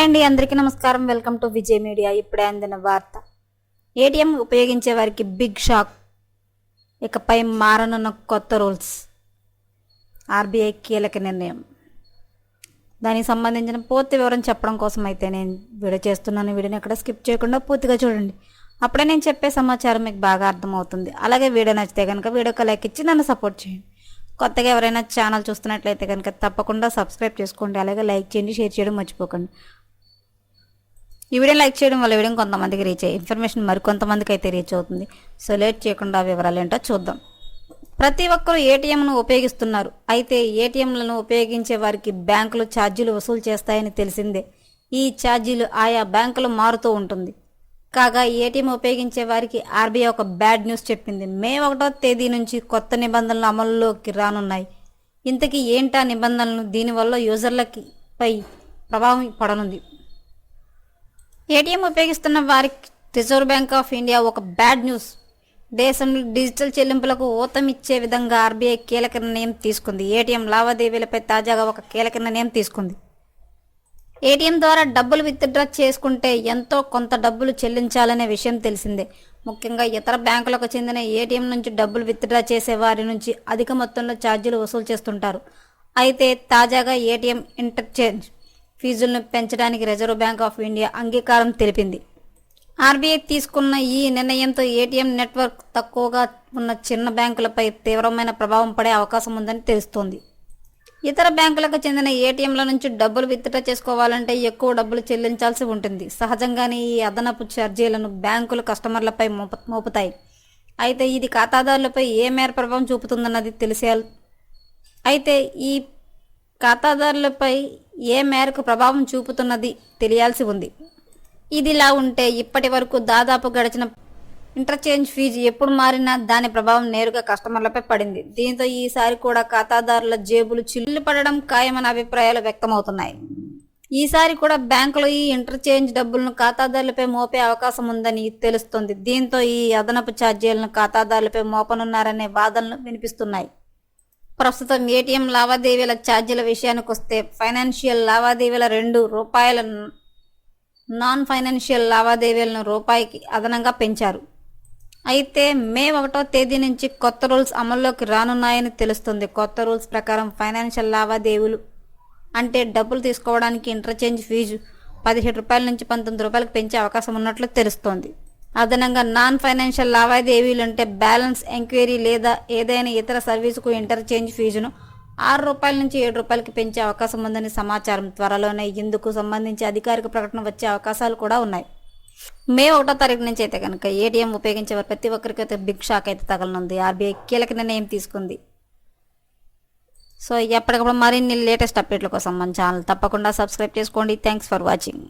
అండి, అందరికీ నమస్కారం. Welcome to Vijay media. ఇప్పుడే అందిన వార్త. ఏటీఎం ఉపయోగించే వారికి బిగ్ షాక్. ఇకపై మారనున్న కొత్త రూల్స్. ఆర్బీఐ కీలక నిర్ణయం. దానికి సంబంధించిన పూర్తి వివరం చెప్పడం కోసం అయితే నేను వీడియో చేస్తున్నాను. వీడియోని ఎక్కడ స్కిప్ చేయకుండా పూర్తిగా చూడండి. అప్పుడే నేను చెప్పే సమాచారం మీకు బాగా అర్థమవుతుంది. అలాగే వీడియో నచ్చితే కనుక వీడియోకి లైక్ ఇచ్చి నన్ను సపోర్ట్ చేయండి. కొత్తగా ఎవరైనా ఛానల్ చూస్తున్నట్లయితే కనుక తప్పకుండా సబ్స్క్రైబ్ చేసుకోండి. అలాగే లైక్ చేయండి, షేర్ చేయడం మర్చిపోకండి. ఈ వీడియో లైక్ చేయడం వల్ల వీడియో కొంతమందికి రీచ్ అయ్యే ఇన్ఫర్మేషన్ మరికొంతమందికి అయితే రీచ్ అవుతుంది. సో లేట్ చేయకుండా వివరాలు ఏంటో చూద్దాం. ప్రతి ఒక్కరూ ఏటీఎంను ఉపయోగిస్తున్నారు. అయితే ఏటీఎంలను ఉపయోగించే వారికి బ్యాంకులు ఛార్జీలు వసూలు చేస్తాయని తెలిసిందే. ఈ ఛార్జీలు ఆయా బ్యాంకులు మారుతూ ఉంటుంది. కాగా ఏటీఎం ఉపయోగించే వారికి ఆర్బీఐ ఒక బ్యాడ్ న్యూస్ చెప్పింది. మే 1వ తేదీ నుంచి కొత్త నిబంధనలు అమలులోకి రానున్నాయి. ఇంతకీ ఏంటా నిబంధనలు? దీనివల్ల యూజర్లకి పై ప్రభావం పడనుంది. ఏటీఎం ఉపయోగిస్తున్న వారికి రిజర్వ్ బ్యాంక్ ఆఫ్ ఇండియా ఒక బ్యాడ్ న్యూస్. దేశంలో డిజిటల్ చెల్లింపులకు ఊతమిచ్చే విధంగా ఆర్బీఐ కీలక నిర్ణయం తీసుకుంది. ఏటీఎం లావాదేవీలపై తాజాగా ఒక కీలక నిర్ణయం తీసుకుంది. ఏటీఎం ద్వారా డబ్బులు విత్డ్రా చేసుకుంటే ఎంతో కొంత డబ్బులు చెల్లించాలనే విషయం తెలిసిందే. ముఖ్యంగా ఇతర బ్యాంకులకు చెందిన ఏటీఎం నుంచి డబ్బులు విత్డ్రా చేసే వారి నుంచి అధిక మొత్తంలో ఛార్జీలు వసూలు చేస్తుంటారు. అయితే తాజాగా ఏటీఎం ఇంటర్చేంజ్ ఫీజులను పెంచడానికి రిజర్వ్ బ్యాంక్ ఆఫ్ ఇండియా అంగీకారం తెలిపింది. ఆర్బీఐ తీసుకున్న ఈ నిర్ణయంతో ఏటీఎం నెట్వర్క్ తక్కువగా ఉన్న చిన్న బ్యాంకులపై తీవ్రమైన ప్రభావం పడే అవకాశం ఉందని తెలుస్తోంది. ఇతర బ్యాంకులకు చెందిన ఏటీఎంల నుంచి డబ్బులు విత్డ్రా చేసుకోవాలంటే ఎక్కువ డబ్బులు చెల్లించాల్సి ఉంటుంది. సహజంగానే ఈ అదనపు ఛార్జీలను బ్యాంకులు కస్టమర్లపై మోపుతాయి. అయితే ఇది ఖాతాదారులపై ఏ మేర ప్రభావం చూపుతుందన్నది ఈ ఖాతాదారులపై ఏ మేరకు ప్రభావం చూపుతున్నది తెలియాల్సి ఉంది. ఇదిలా ఉంటే ఇప్పటి వరకు దాదాపు గడిచిన ఇంటర్చేంజ్ ఫీజు ఎప్పుడు మారినా దాని ప్రభావం నేరుగా కస్టమర్లపై పడింది. దీంతో ఈసారి కూడా ఖాతాదారుల జేబులు చిల్లు పడడం ఖాయమన్న అభిప్రాయాలు వ్యక్తమవుతున్నాయి. ఈసారి కూడా బ్యాంకులు ఈ ఇంటర్చేంజ్ డబ్బులను ఖాతాదారులపై మోపే అవకాశం ఉందని తెలుస్తోంది. దీంతో ఈ అదనపు ఛార్జీలను ఖాతాదారులపై మోపనున్నారనే వాదనలు వినిపిస్తున్నాయి. ప్రస్తుతం ఏటీఎం లావాదేవీల ఛార్జీల విషయానికి వస్తే ఫైనాన్షియల్ లావాదేవీల ₹2, నాన్ ఫైనాన్షియల్ లావాదేవీలను రూపాయికి అదనంగా పెంచారు. అయితే మే 1వ తేదీ నుంచి కొత్త రూల్స్ అమల్లోకి రానున్నాయని తెలుస్తుంది. కొత్త రూల్స్ ప్రకారం ఫైనాన్షియల్ లావాదేవీలు అంటే డబ్బులు తీసుకోవడానికి ఇంటర్చేంజ్ ఫీజు ₹17 నుంచి ₹19 పెంచే అవకాశం ఉన్నట్లు తెలుస్తోంది. అదనంగా నాన్ ఫైనాన్షియల్ లావాదేవీలు అంటే బ్యాలెన్స్ ఎంక్వైరీ లేదా ఏదైనా ఇతర సర్వీసుకు ఇంటర్చేంజ్ ఫీజును ₹6 నుంచి ₹7 పెంచే అవకాశం ఉందని సమాచారం. త్వరలోనే ఇందుకు సంబంధించి అధికారిక ప్రకటన వచ్చే అవకాశాలు కూడా ఉన్నాయి. మే 1వ తారీఖు నుంచి అయితే కనుక ఏటీఎం ఉపయోగించే ప్రతి ఒక్కరికి అయితే బిగ్ షాక్ అయితే తగలనుంది. ఆర్బీఐ కీలక నిర్ణయం తీసుకుంది. సో ఎప్పటికప్పుడు మరిన్ని లేటెస్ట్ అప్డేట్ల కోసం మన ఛానల్ తప్పకుండా సబ్స్క్రైబ్ చేసుకోండి. Thanks for watching.